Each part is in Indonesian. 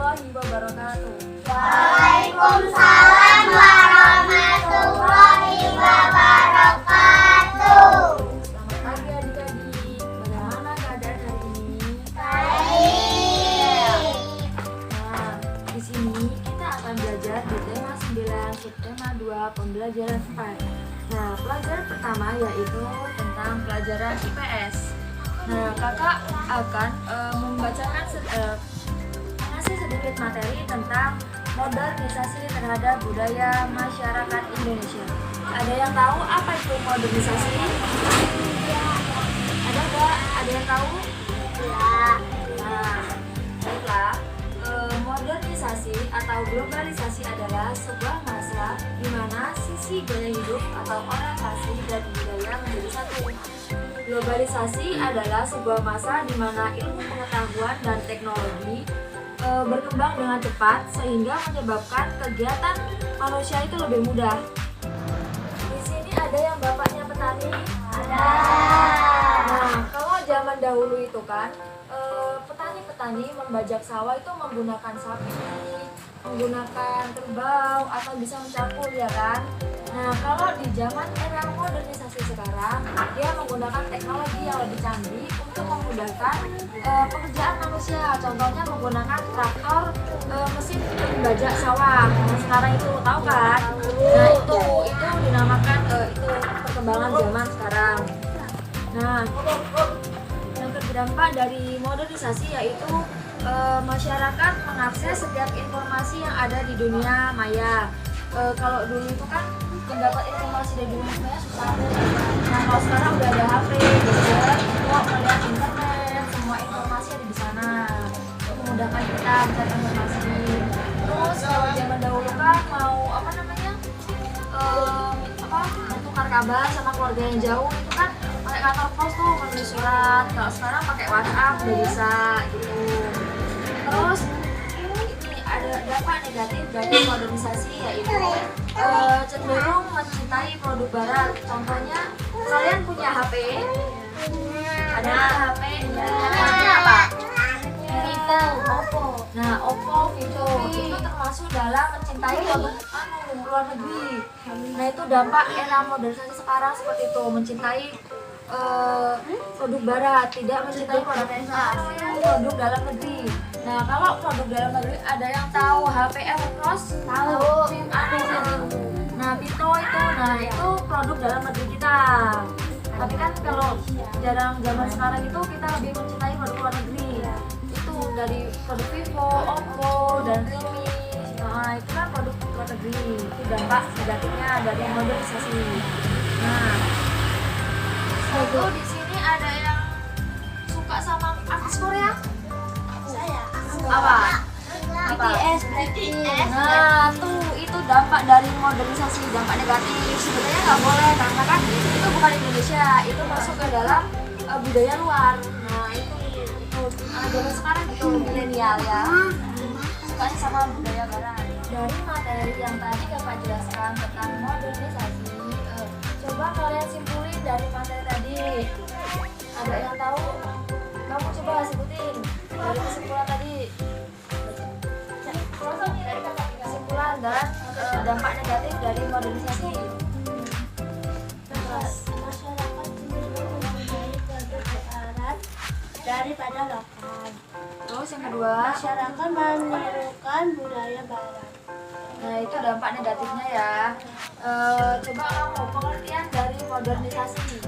warahmatullahi wabarakatuh. Waalaikumsalam warahmatullahi wabarakatuh. Selamat pagi adik-adik. Bagaimana keadaan hari ini? Baik. Nah, di sini kita akan belajar di tema 9, subtema 2, pembelajaran 4. Nah, pelajaran pertama yaitu tentang pelajaran IPS. Nah, kakak akan membacakan ngasih sedikit materi tentang modernisasi terhadap budaya masyarakat Indonesia. Ada yang tahu apa itu modernisasi? Ada nggak? Ada yang tahu? Ya. Nah, baiklah. Modernisasi atau globalisasi adalah sebuah masa di mana sisi gaya hidup atau orientasi dan budaya menjadi satu. Globalisasi adalah sebuah masa di mana ilmu pengetahuan dan teknologi berkembang dengan cepat sehingga menyebabkan kegiatan manusia itu lebih mudah. Di sini ada yang bapaknya petani? Ada. Nah, kalau zaman dahulu itu kan petani-petani membajak sawah itu menggunakan sapi, menggunakan kerbau atau bisa mencakul ya kan. Nah, kalau di zaman era modernisasi sekarang, dia menggunakan teknologi yang lebih canggih untuk memudahkan pekerjaan manusia. Contohnya menggunakan traktor, mesin pembajak sawah. Nah, sekarang itu tahu kan? Nah, itu dinamakan itu perkembangan zaman sekarang. Nah, yang terdampak dari modernisasi yaitu masyarakat mengakses setiap informasi yang ada di dunia maya. Kalau dulu itu kan mendapat informasi dari dunia maya susah. Nah, kalau sekarang udah ada HP, gadget, kok melihat internet, semua informasi ada di sana. Itu memudahkan kita mencari informasi. Terus kalau zaman dahulu kan mau bertukar kabar sama keluarga yang jauh itu kan pakai kantor pos tuh menulis surat. Kalau sekarang pakai WhatsApp udah bisa gitu. Terus ini ada dampak negatif dari modernisasi yaitu cenderung mencintai produk barat. Contohnya kalian punya HP, ada HP, namanya apa? Vivo, Oppo. Nah, Oppo, Vivo itu termasuk dalam mencintai produk luar negeri. Nah, itu dampak era modernisasi sekarang seperti itu, mencintai produk barat, tidak mencintai produk dalam negeri. Nah, kalau produk dalam negeri ada yang tahu HP Evercross? Tahu. Nah, Vito itu produk dalam negeri kita. Tapi kan kalau jarang zaman sekarang itu kita lebih mencintai produk luar negeri. Itu dari produk Vivo, Oppo, dan Realme. Nah, itu kan produk luar negeri. Itu dampak negatifnya dari modernisasi. Nah, itu di sini ada yang suka sama artis Korea? Saya. Apa? BTS. Nah, itu dampak dari modernisasi, dampak negatif. Sebenarnya nggak boleh karena kan itu bukan Indonesia, itu masuk ke dalam budaya luar. Nah, itu zaman sekarang gitu milenial ya, sukanya sama budaya barat. Dari materi yang tadi Kakak jelaskan tentang modernisasi, coba kalian simpulin dari materi tadi. Ada yang tahu? Kamu coba sebutin dari kesimpulan tadi. Dari kakak kesimpulan dan dampak negatif dari modernisasi. Masyarakat cenderung mengenai produk barat daripada lokal. Terus yang kedua, Masyarakat menirukan budaya barat. nah itu dampak negatifnya ya. Coba kamu pengertian dari modernisasi.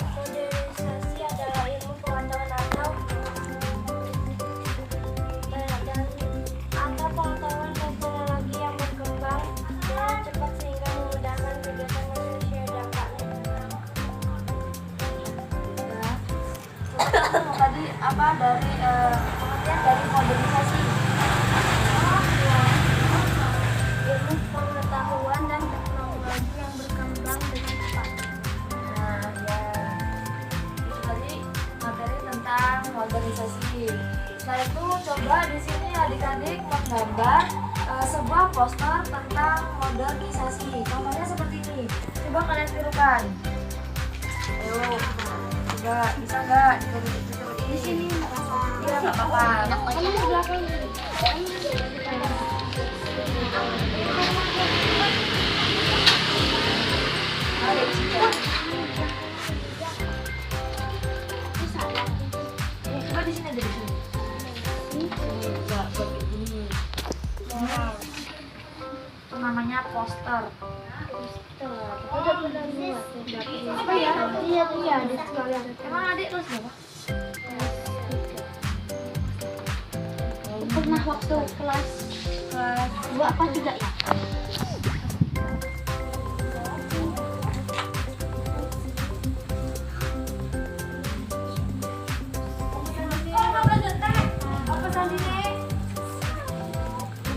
Modernisasi adalah ilmu pengetahuan atau pengetahuan teknologi yang berkembang dengan cepat sehingga memudahkan kegiatan manusia. Dampaknya Ya. Coba tadi apa dari pengertian dari modernisasi? ilmu pengetahuan dan teknologi yang berkembang dengan cepat. Nah, ya. Itu tadi materi tentang modernisasi. Setelah itu coba di sini adik-adik menggambar sebuah poster tentang modernisasi. Contohnya seperti ini. Coba kalian tirukan. Ayo, coba bisa nggak diturutin? Di sini. Iya, nggak apa-apa. Kamu di belakang. Coba di sini aja di sini. Nggak, buat ini. Itu namanya poster. Udah pernah buat. Apa ya? Iya, di sekolah. Emang adik kelas berapa? Pernah waktu kelas 2 apa 3 ya?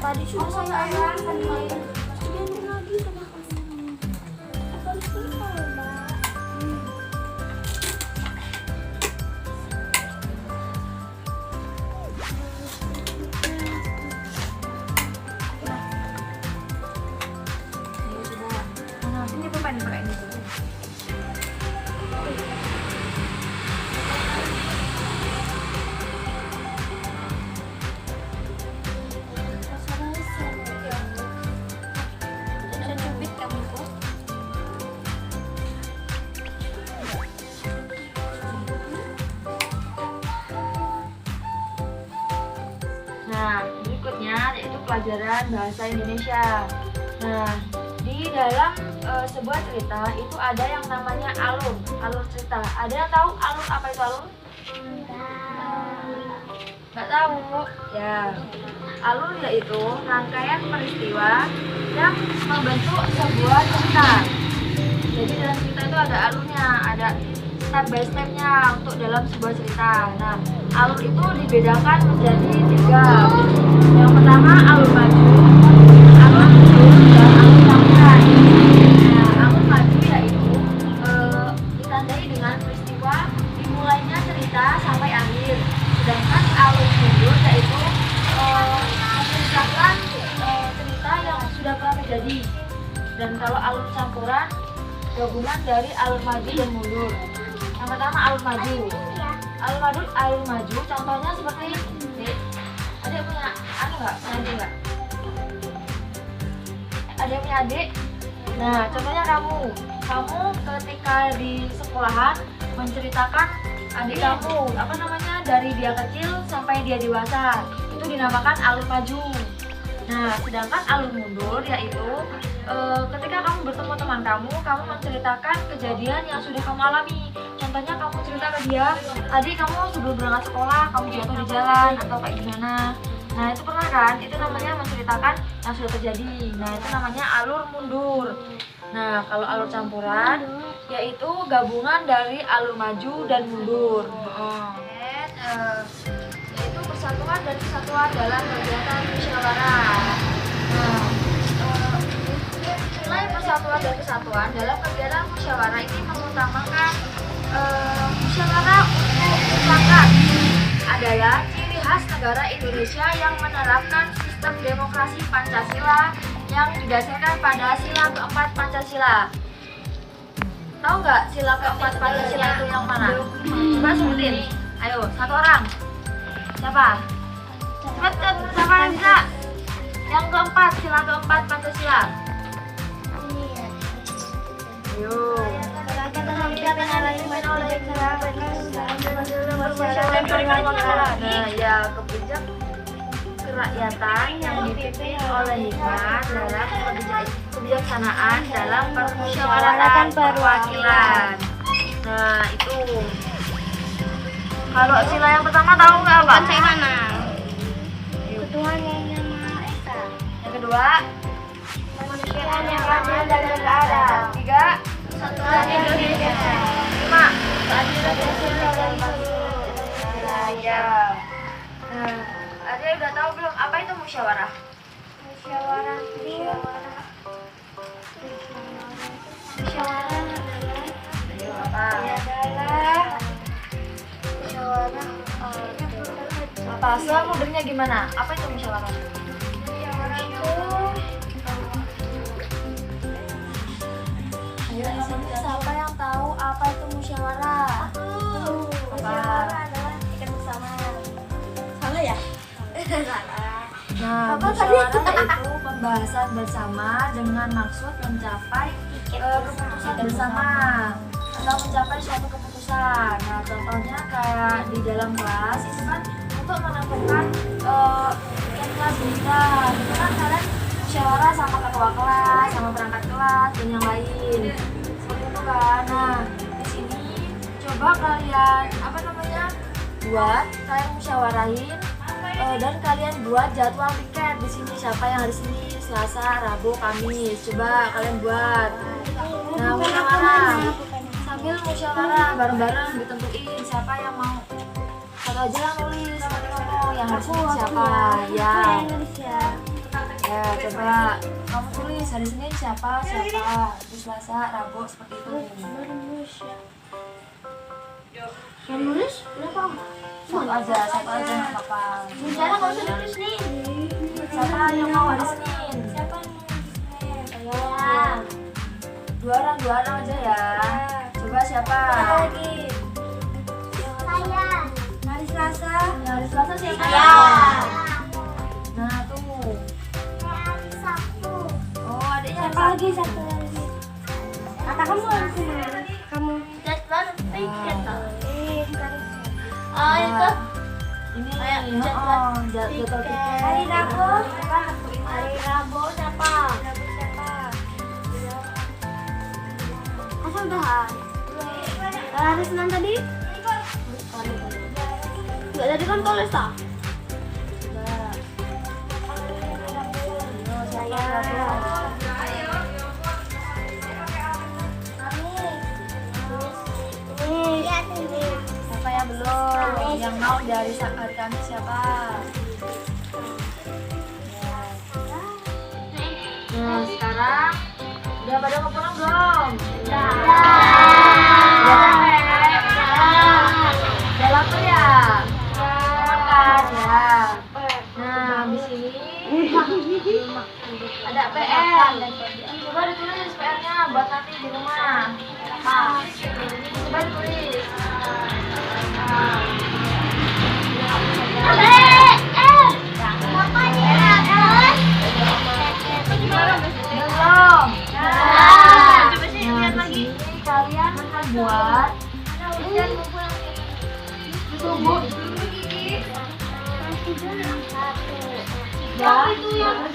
Tadi sudah saya ini pemain pakai ini. Bisa cubit kamu kok. Nah, berikutnya yaitu pelajaran bahasa Indonesia. Nah, di dalam sebuah cerita itu ada yang namanya alur, alur cerita. Ada yang tahu alur apa itu alur? Nggak tahu? Ya, alur yaitu rangkaian peristiwa yang membentuk sebuah cerita. Jadi dalam cerita itu ada alurnya, ada step by stepnya untuk dalam sebuah cerita. Nah, alur itu dibedakan menjadi 3. Yang pertama alur maju, alur mundur, dan alur campuran. Nah, alur maju yaitu ditandai dengan peristiwa dimulainya cerita sampai akhir. Sedangkan alur mundur yaitu menceritakan cerita yang sudah pernah terjadi. Dan kalau alur campuran gabungan dari alur maju dan mundur. Yang pertama alur maju. Alur maju contohnya seperti ini. Ada yang punya nggak? Punya adik nggak? Ada yang punya adik? Nah, contohnya kamu ketika di sekolahan menceritakan adik kamu, apa namanya, dari dia kecil sampai dia dewasa, itu dinamakan alur maju. Nah, sedangkan alur mundur yaitu ketika kamu bertemu teman kamu menceritakan kejadian yang sudah kamu alami. Contohnya kamu cerita ke dia, tadi kamu sebelum berangkat sekolah, kamu jatuh di jalan atau kayak gimana. Nah, itu pernah kan? Itu namanya menceritakan yang sudah terjadi. Nah, itu namanya alur mundur. Nah, kalau alur campuran yaitu gabungan dari alur maju dan mundur. Yaitu persatuan dan kesatuan dalam kegiatan musyawarah. Nah, nilai persatuan dan kesatuan dalam kegiatan musyawarah ini mengutamakan musyawarah untuk mufakat adalah ciri khas negara Indonesia yang menerapkan sistem demokrasi Pancasila yang didasarkan pada sila keempat Pancasila. Tahu nggak sila keempat Pancasila itu yang mana? Coba sebutin. Ayo, satu orang. Siapa? Cepet, siapa yang bisa? Yang keempat, sila keempat Pancasila. Ayo. Nah, ya, kerakyatan yang dipimpin oleh hikmah dalam kebijaksanaan dalam permusyawaratan perwakilan. Nah, itu. Kalau sila yang pertama tahu nggak apa? Saya mana? Ketuhanan yang Maha Esa. Yang kedua, Kemanusiaan yang adil dan beradab. 3, Persatuan Indonesia. 5. Keadilan sosial dan Nah, ya. Nah, ada yang udah tahu belum apa itu musyawarah? Musyawarah adalah musyawarah Apa? Setelah mudahnya gimana? Apa itu musyawarah? Ayo, siapa yang tahu apa itu musyawarah? Musyawarah adalah Nah, musyawarah yaitu pembahasan bersama dengan maksud mencapai keputusan bersama atau mencapai suatu keputusan. Nah, contohnya kayak di dalam kelas itu kan untuk menentukan kelas kita, itu kan kalian musyawarah sama ketua kelas, sama perangkat kelas dan yang lain. Seperti itu kan. Nah, di sini coba kalian buat kalian musyawarahin dan kalian buat jadwal tiket di sini siapa yang hari Senin, Selasa, Rabu, Kamis. Coba kalian buat. Nah, musyawarah sambil musyawarah bareng-bareng ditentuin siapa yang mau. Satu aja yang nulis, nanti ngomong yang hari Senin siapa. Ya. Ya, coba kamu tulis hari Senin siapa, di Selasa, Rabu seperti itu. Yang nulis berapa? Satu aja nggak apa-apa. Bicara nggak usah nulis nih. Siapa yang mau hari Senin? Siapa nih? Ya. Dua orang aja ya. Coba siapa? Lagi. Saya. Hari Selasa. Yang hari Selasa siapa? Saya. Nah tuh. Hari Sabtu. Oh adiknya Siapa lagi? Satu lagi. Kata kamu hari Senin. Kamu. Jadwal tiket. Oh itu. Ini jadwal jadwal tiket. Hari Rabu. Hari Rabu siapa? Asal udahan. Hari Senin tadi? Enggak tadi kan tulis tak? Siapa yang belum? Yang mau dari hari Kamis siapa? Nah sekarang udah pada mau pulang belum? Udah capek? Udah lapar ya? Makan ya. Nah habis ini ada PR. Coba ditulis PR-nya buat nanti di rumah. Coba ditulis. Belum. Coba sih lihat lagi. Kalian akan buat tunggu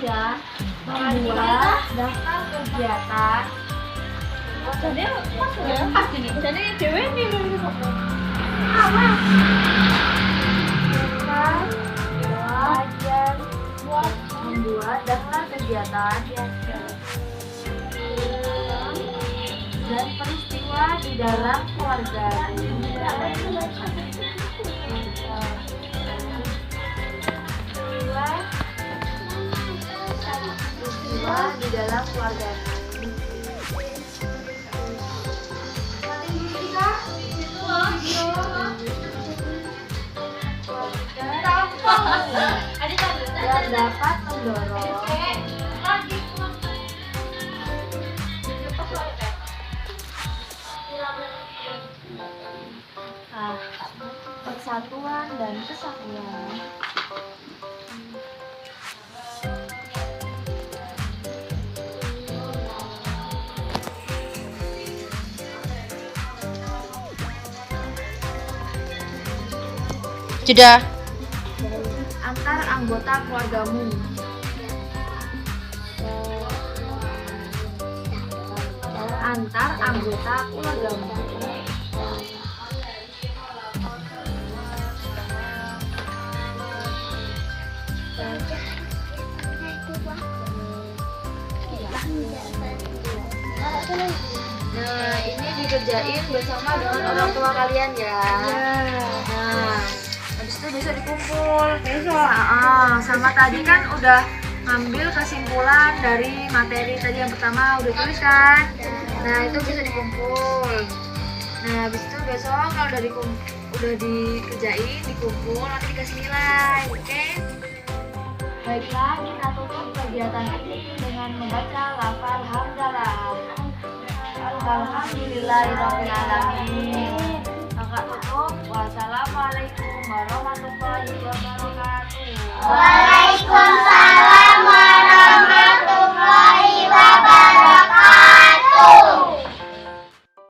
ya membuat daftar kegiatan Jadi dewe nih bagian buat membuat daftar kegiatan dan peristiwa di dalam keluarga. Peristiwa di dalam keluarga. Yang dapat mendorong persatuan dan kesatuan. Sudah. Antar anggota keluargamu. Antar anggota keluargamu. Nah, ini dikerjain bersama dengan orang tua kalian ya. Nah, habis itu besok dikumpul. Sama tadi kan udah ngambil kesimpulan dari materi tadi yang pertama udah tulis kan. Nah, itu bisa dikumpul. Nah, habis itu besok kalau udah dikerjain, dikumpul, nanti dikasih nilai. Oke? Baiklah, kita tutup kegiatan ini dengan membaca lafal hamdalah. Alhamdulillahirobbilalamin. Kakak tutup Wassalamualaikum warahmatullahi wabarakatuh. Waalaikumsalam.